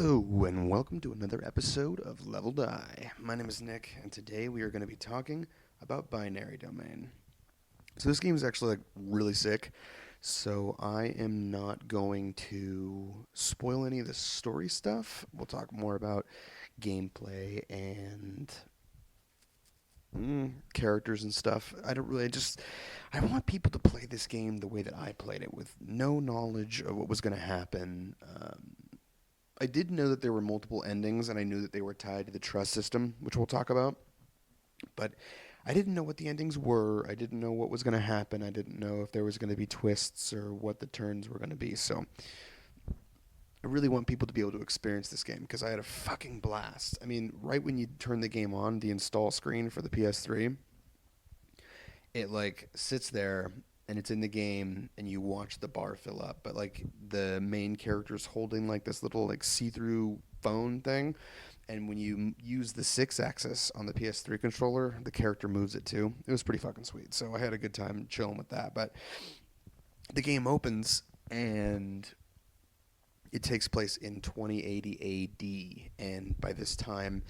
Hello, and welcome to another episode of Level Die. My name is Nick, and today we are going to be talking about Binary Domain. So this game is actually really sick, so I am not going to spoil any of the story stuff. We'll talk more about gameplay and characters and stuff. I want people to play this game the way that I played it, with no knowledge of what was going to happen. I did know that there were multiple endings, and I knew that they were tied to the trust system, which we'll talk about. But I didn't know what the endings were. I didn't know what was going to happen. I didn't know if there was going to be twists or what the turns were going to be. So I really want people to be able to experience this game because I had a fucking blast. I mean, right when you turn the game on, the install screen for the PS3, it sits there and it's in the game and you watch the bar fill up, but the main character's holding this little see-through phone thing, and when you use the 6-axis on the PS3 controller, the character moves it too. It was pretty fucking sweet. So I had a good time chilling with that. But the game opens and it takes place in 2080 AD, and by this time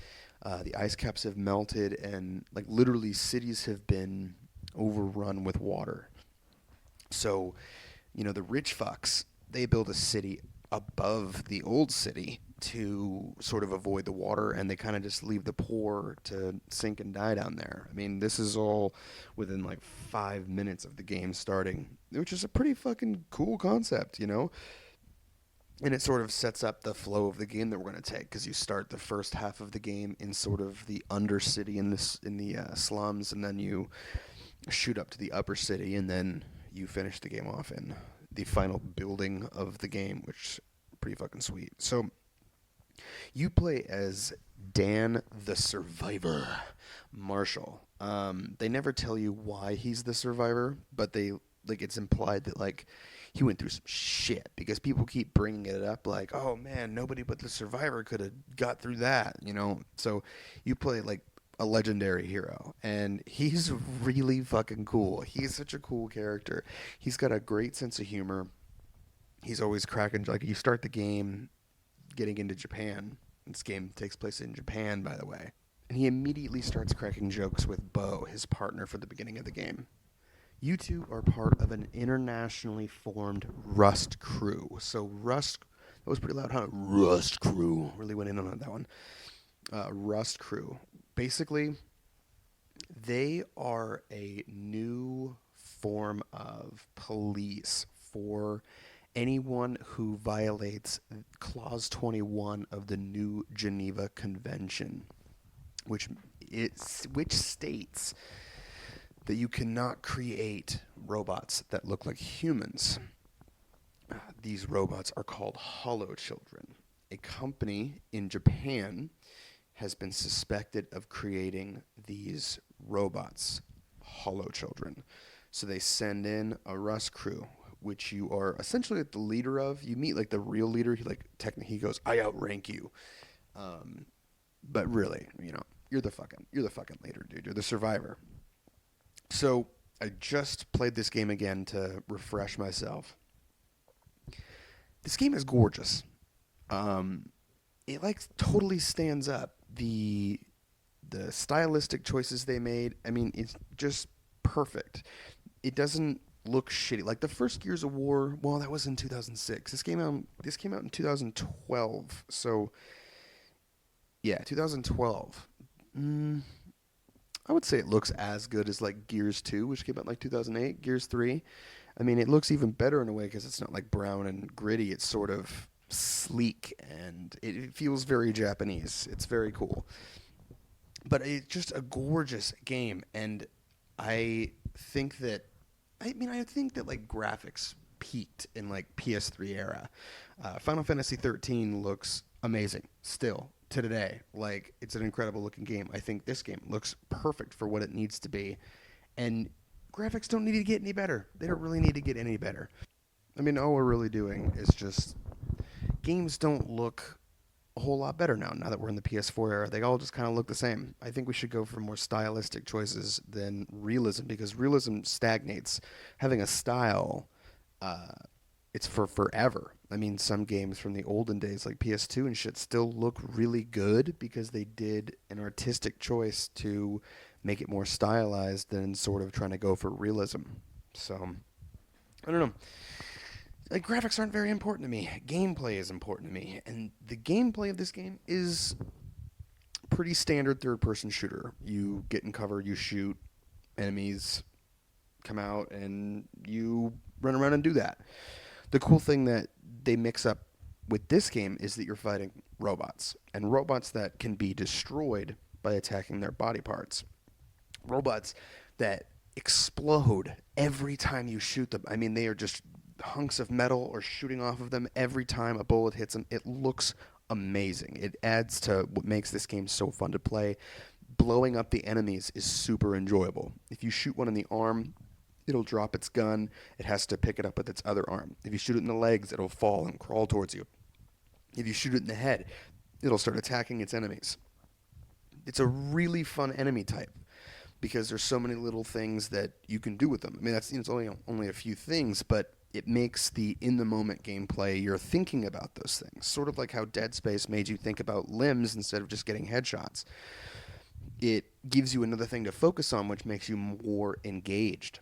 the ice caps have melted and literally cities have been overrun with water. So, the rich fucks, they build a city above the old city to sort of avoid the water, and they kind of just leave the poor to sink and die down there. I mean, this is all within 5 minutes of the game starting, which is a pretty fucking cool concept. And it sort of sets up the flow of the game that we're going to take, because you start the first half of the game in sort of the undercity in the slums, and then you shoot up to the upper city, and then you finish the game off in the final building of the game, which is pretty fucking sweet. So you play as Dan the Survivor Marshall. They never tell you why he's the survivor, but it's implied that he went through some shit, because people keep bringing it up oh man, nobody but the survivor could have got through that. So you play a legendary hero, and he's really fucking cool. He's such a cool character. He's got a great sense of humor. He's always cracking. You start the game getting into Japan. This game takes place in Japan, by the way. And he immediately starts cracking jokes with Bo, his partner for the beginning of the game. You two are part of an internationally formed Rust crew. So Rust, that was pretty loud, huh? Rust crew. Really went in on that one. Rust crew. Basically, they are a new form of police for anyone who violates Clause 21 of the New Geneva Convention, which states that you cannot create robots that look like humans. These robots are called Hollow Children. A company in Japan has been suspected of creating these robots, Hollow Children. So they send in a Rust crew, which you are essentially the leader of. You meet the real leader. He goes, "I outrank you," but really, you're the fucking leader, dude. You're the survivor. So I just played this game again to refresh myself. This game is gorgeous. It totally stands up. The stylistic choices they made, I mean, it's just perfect. It doesn't look shitty. The first Gears of War, well, that was in 2006. This came out in 2012. So yeah, 2012. I would say it looks as good as Gears 2, which came out in 2008. Gears 3, I mean, it looks even better in a way because it's not brown and gritty. It's sort of sleek, and it feels very Japanese. It's very cool. But it's just a gorgeous game, and I think that graphics peaked in PS3 era. Final Fantasy 13 looks amazing still to today. It's an incredible looking game. I think this game looks perfect for what it needs to be, and graphics don't need to get any better. They don't really need to get any better. I mean, all we're really doing is just games don't look a whole lot better now that we're in the PS4 era. They all just kind of look the same. I think we should go for more stylistic choices than realism, because realism stagnates. Having a style, it's for forever. I mean, some games from the olden days, like PS2 and shit, still look really good because they did an artistic choice to make it more stylized than sort of trying to go for realism. So, I don't know. Like, graphics aren't very important to me. Gameplay is important to me. And the gameplay of this game is pretty standard third person shooter. You get in cover, you shoot, enemies come out, and you run around and do that. The cool thing that they mix up with this game is that you're fighting robots, and robots that can be destroyed by attacking their body parts. Robots that explode every time you shoot them. I mean, they are just hunks of metal or shooting off of them every time a bullet hits them. It looks amazing. It adds to what makes this game so fun to play. Blowing up the enemies is super enjoyable. If you shoot one in the arm, it'll drop its gun. It has to pick it up with its other arm. If you shoot it in the legs, it'll fall and crawl towards you. If you shoot it in the head, it'll start attacking its enemies. It's a really fun enemy type because there's so many little things that you can do with them. I mean, it's only a few things, but it makes the in the moment gameplay. You're thinking about those things, sort of like how Dead Space made you think about limbs instead of just getting headshots. It gives you another thing to focus on, which makes you more engaged.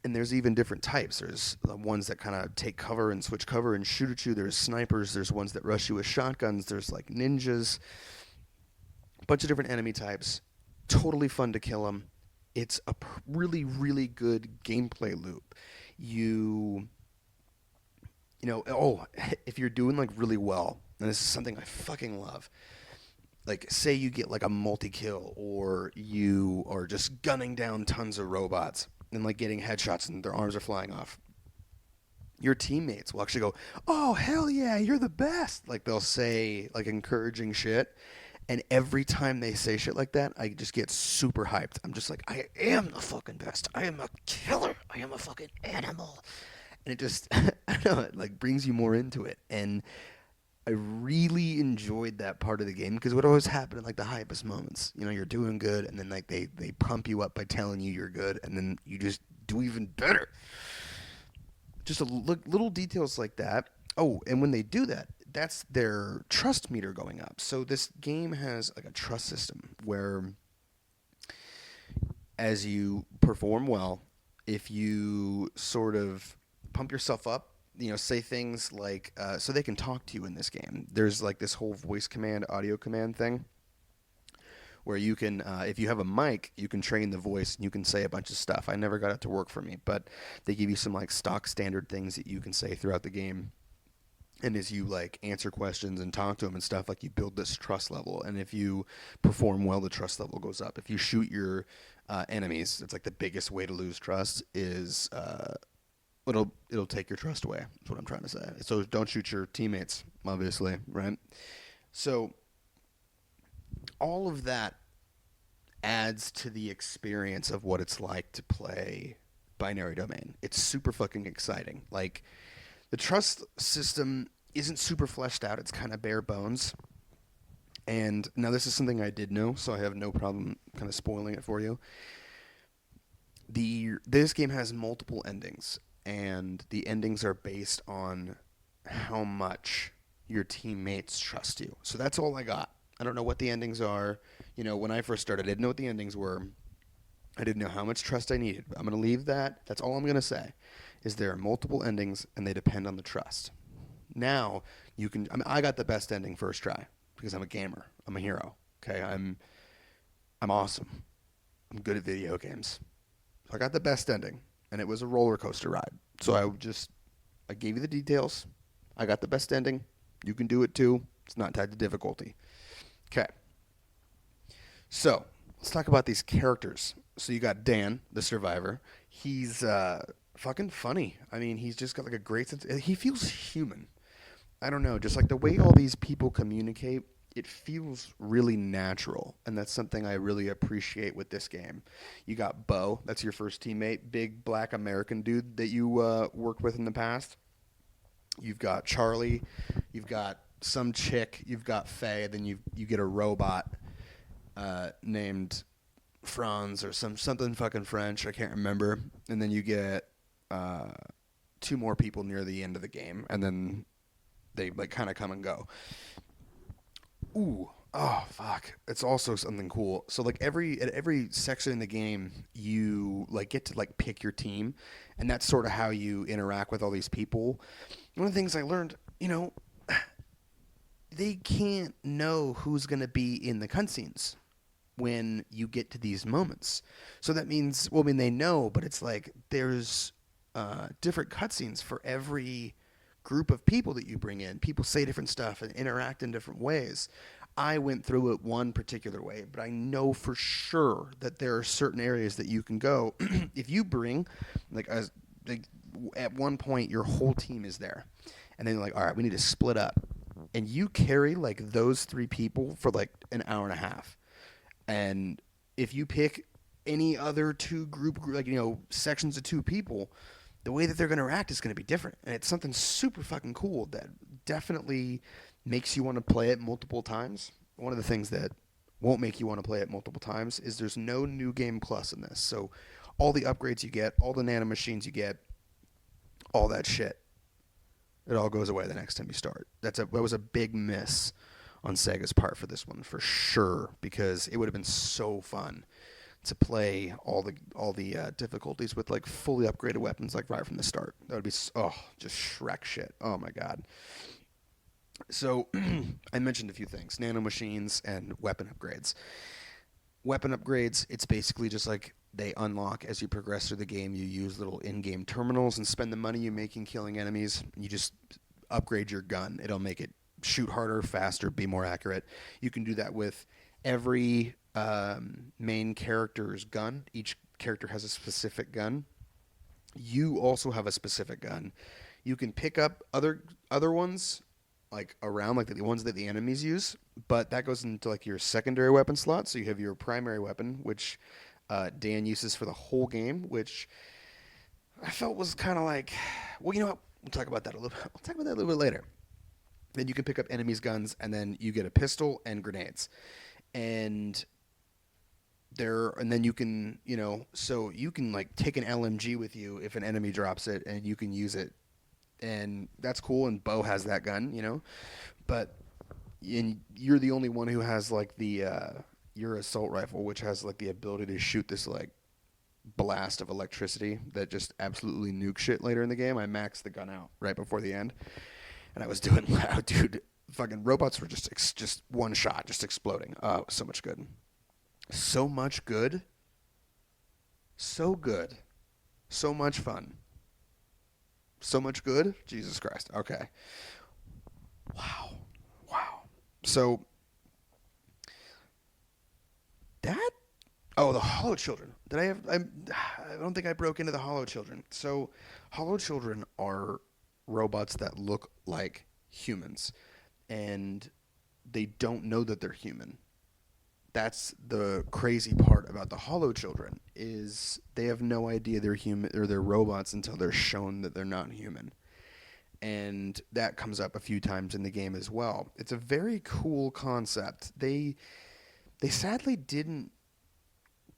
And there's even different types. There's the ones that kind of take cover and switch cover and shoot at you. There's snipers. There's ones that rush you with shotguns. There's like ninjas. A bunch of different enemy types. Totally fun to kill them. It's a really, really good gameplay loop. You if you're doing like really well, and this is something I fucking love, like say you get like a multi-kill or you are just gunning down tons of robots and like getting headshots and their arms are flying off, your teammates will actually go, oh hell yeah, you're the best. Like they'll say like encouraging shit, and every time they say shit like that, I just get super hyped. I'm just like, I am the fucking best. I am a killer. I am a fucking animal. And it just I don't know, it like brings you more into it. And I really enjoyed that part of the game because what always happened in like the hypest moments, you're doing good, and then like they pump you up by telling you you're good, and then you just do even better. Just little details like that. Oh, and when they do that, that's their trust meter going up. So this game has like a trust system where as you perform well, if you sort of pump yourself up, say things like, so they can talk to you in this game. There's like this whole voice command, audio command thing where you can, if you have a mic, you can train the voice and you can say a bunch of stuff. I never got it to work for me, but they give you some like stock standard things that you can say throughout the game. And as you like answer questions and talk to them and stuff, like you build this trust level. And if you perform well, the trust level goes up. If you shoot your enemies, it's like the biggest way to lose trust is it'll take your trust away. That's what I'm trying to say. So don't shoot your teammates, obviously, right? So all of that adds to the experience of what it's like to play Binary Domain. It's super fucking exciting. Like the trust system isn't super fleshed out. It's kind of bare bones. And now this is something I did know, so I have no problem kind of spoiling it for you. This game has multiple endings, and the endings are based on how much your teammates trust you. So that's all I got. I don't know what the endings are. When I first started, I didn't know what the endings were. I didn't know how much trust I needed. I'm going to leave that. That's all I'm going to say. Is there are multiple endings, and they depend on the trust. Now you can. I got the best ending first try because I'm a gamer. I'm a hero. Okay, I'm awesome. I'm good at video games. So I got the best ending, and it was a roller coaster ride. So I gave you the details. I got the best ending. You can do it too. It's not tied to difficulty. Okay. So let's talk about these characters. So you got Dan, the survivor. He's fucking funny. I mean, he's just got like a great sense. He feels human. I don't know, just like the way all these people communicate, it feels really natural, and that's something I really appreciate with this game. You got Bo, that's your first teammate, big black American dude that you worked with in the past. You've got Charlie, you've got some chick, you've got Faye, then you get a robot named Franz or something fucking French, I can't remember, and then you get two more people near the end of the game, and then they like kind of come and go. Ooh, oh fuck! It's also something cool. So like every section in the game, you like get to like pick your team, and that's sort of how you interact with all these people. One of the things I learned, they can't know who's gonna be in the cutscenes when you get to these moments. So that means, well, I mean, they know, but it's like there's different cutscenes for every group of people that you bring in. People say different stuff and interact in different ways. I went through it one particular way, but I know for sure that there are certain areas that you can go. If you bring, like, like, at one point, your whole team is there. And then, like, all right, we need to split up. And you carry, like, those three people for, like, an hour and a half. And if you pick any other two like, sections of two people, the way that they're going to react is going to be different. And it's something super fucking cool that definitely makes you want to play it multiple times. One of the things that won't make you want to play it multiple times is there's no new game plus in this. So all the upgrades you get, all the nanomachines you get, all that shit, it all goes away the next time you start. That was a big miss on Sega's part for this one for sure, because it would have been so fun to play all the difficulties with like fully upgraded weapons like right from the start. That would be just Shrek shit. Oh my god. So I mentioned a few things: nanomachines and weapon upgrades. Weapon upgrades, it's basically just like they unlock as you progress through the game. You use little in-game terminals and spend the money you make in killing enemies. You just upgrade your gun. It'll make it shoot harder, faster, be more accurate. You can do that with every main character's gun. Each character has a specific gun. You also have a specific gun. You can pick up other ones like around, like the ones that the enemies use, but that goes into like your secondary weapon slot. So you have your primary weapon, which Dan uses for the whole game, which I felt was kind of like, well, you know what? We'll talk about that a little. We'll talk about that a little bit later. Then you can pick up enemies' guns, and then you get a pistol and grenades, and then you can, so you can like take an LMG with you if an enemy drops it, and you can use it, and that's cool. And Bo has that gun, but you're the only one who has like your assault rifle, which has like the ability to shoot this like blast of electricity that just absolutely nukes shit later in the game. I maxed the gun out right before the end, and I was doing loud, dude. Fucking robots were just one shot, just exploding. Oh, it was so much good. So much good. So good. So much fun. So much good. Jesus Christ. Okay. Wow. Wow. So that. Oh, the Hollow Children. Did I have? I don't think I broke into the Hollow Children. So, Hollow Children are robots that look like humans, and they don't know that they're human. That's the crazy part about the Hollow Children, is they have no idea they're human or they're robots until they're shown that they're not human. And that comes up a few times in the game as well. It's a very cool concept. They sadly didn't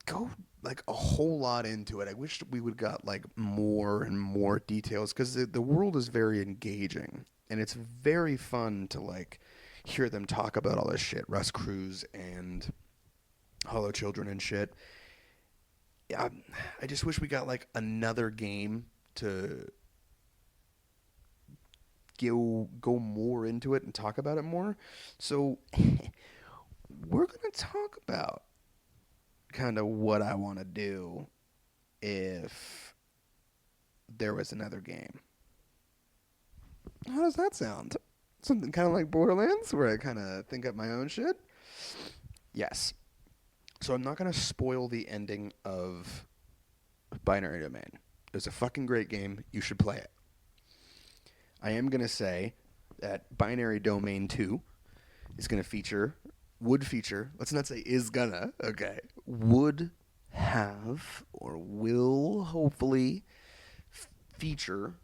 go like a whole lot into it. I wish we would got like more and more details, because the world is very engaging, and it's very fun to like hear them talk about all this shit. Russ Cruz and Hollow Children and shit. Yeah, I just wish we got like another game to go more into it and talk about it more. So we're gonna talk about kind of what I want to do if there was another game. How does that sound? Something kind of like Borderlands, where I kind of think up my own shit? Yes. So I'm not going to spoil the ending of Binary Domain. It's a fucking great game. You should play it. I am going to say that Binary Domain 2 is going to would feature, let's not say is gonna, okay, would have or will hopefully feature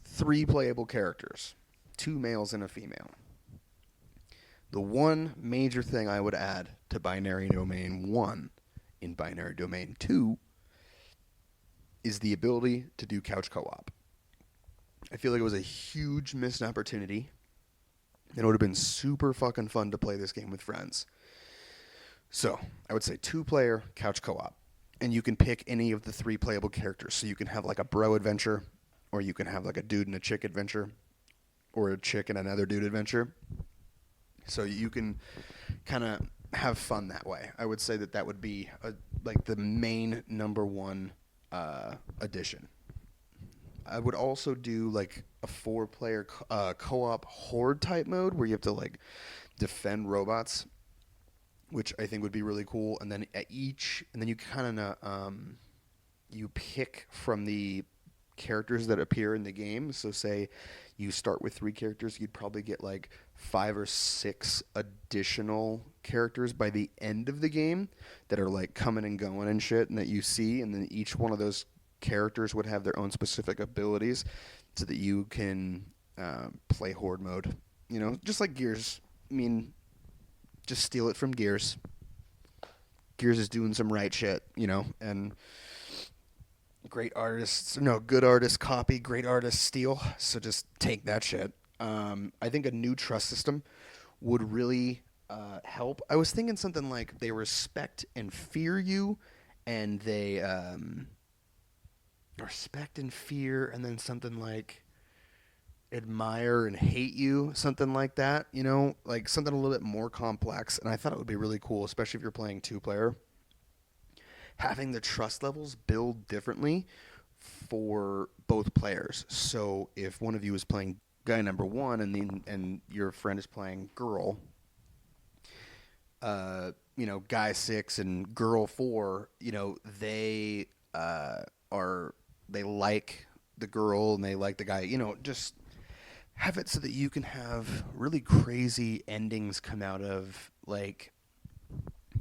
3 playable characters, 2 males and a female. The one major thing I would add to Binary Domain 1 in Binary Domain 2 is the ability to do couch co-op. I feel like it was a huge missed opportunity. It would have been super fucking fun to play this game with friends. So I would say 2-player couch co-op, and you can pick any of the 3 playable characters. So you can have like a bro adventure, or you can have like a dude and a chick adventure, or a chick and another dude adventure. So you can kind of have fun that way. I would say that that would be like the main number one addition. I would also do like a 4-player co-op horde type mode where you have to like defend robots, which I think would be really cool. And then you kind of you pick from the characters that appear in the game. So say you start with 3 characters, you'd probably get like 5 or 6 additional characters by the end of the game that are like coming and going and shit, and that you see, and then each one of those characters would have their own specific abilities so that you can play horde mode. You know, just like Gears. I mean, just steal it from Gears. Gears is doing some right shit, you know, and good artists copy, great artists steal. So just take that shit. I think a new trust system would really help. I was thinking something like they respect and fear you, and they respect and fear, and then something like admire and hate you, something like that, you know, like something a little bit more complex. And I thought it would be really cool, especially if you're playing 2-player, having the trust levels build differently for both players. So if one of you is playing guy number 1 and your friend is playing girl, you know, guy 6 and girl 4, you know, they they like the girl and they like the guy, you know, just have it so that you can have really crazy endings come out of like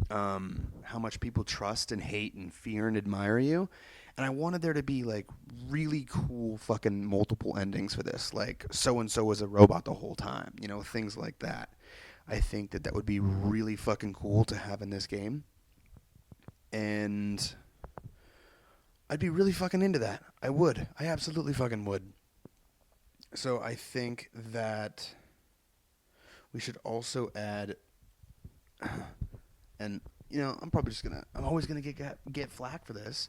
how much people trust and hate and fear and admire you. And I wanted there to be like really cool fucking multiple endings for this, like so and so was a robot the whole time, you know, things like that. I think that that would be really fucking cool to have in this game, and I'd be really fucking into that. I absolutely fucking would. So I think that we should also add, and you know, I'm always gonna get flack for this,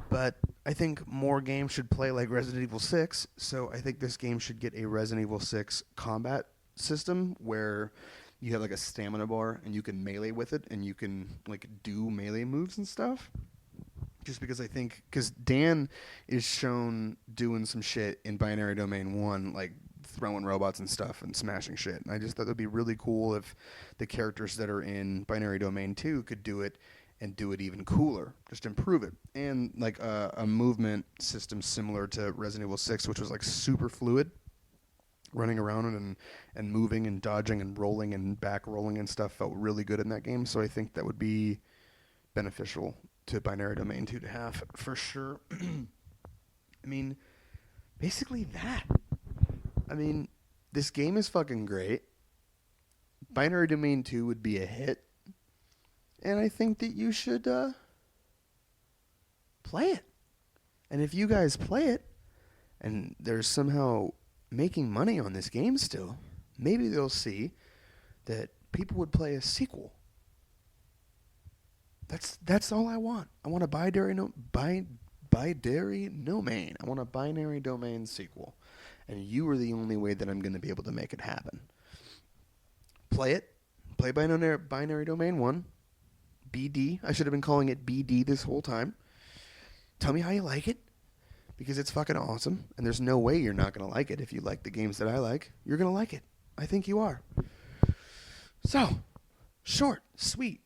but I think more games should play like Resident Evil 6. So I think this game should get a Resident Evil 6 combat system where you have like a stamina bar and you can melee with it and you can like do melee moves and stuff. Just because I think, because Dan is shown doing some shit in Binary Domain 1, like throwing robots and stuff and smashing shit. And I just thought it would be really cool if the characters that are in Binary Domain 2 could do it and do it even cooler, just improve it. And like a movement system similar to Resident Evil 6, which was like super fluid, running around and moving and dodging and rolling and back rolling and stuff felt really good in that game. So I think that would be beneficial to Binary Domain 2 to have, for sure. I mean, basically that. I mean, this game is fucking great. Binary Domain 2 would be a hit. And I think that you should play it. And if you guys play it, and they're somehow making money on this game still, maybe they'll see that people would play a sequel. That's all I want. I want a binary domain. I want a Binary Domain sequel, and you are the only way that I'm going to be able to make it happen. Play it. Play Binary Domain 1. BD. I should have been calling it BD this whole time. Tell me how you like it, because it's fucking awesome, and there's no way you're not going to like it if you like the games that I like. You're going to like it. I think you are. So, short, sweet,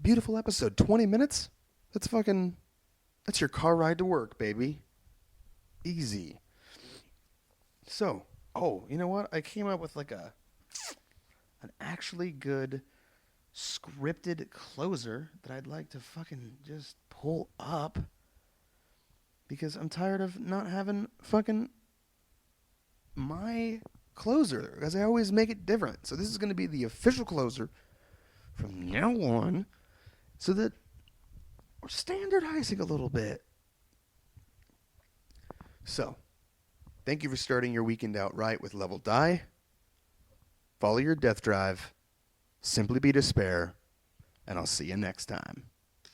beautiful episode. 20 minutes? That's your car ride to work, baby. Easy. So, you know what? I came up with like an actually good scripted closer that I'd like to fucking just pull up, because I'm tired of not having fucking my closer, because I always make it different. So this is going to be the official closer from now on, so that we're standardizing a little bit. So, Thank you for starting your weekend out right with Level Die. Follow your death drive. Simply be despair. And I'll see you next time.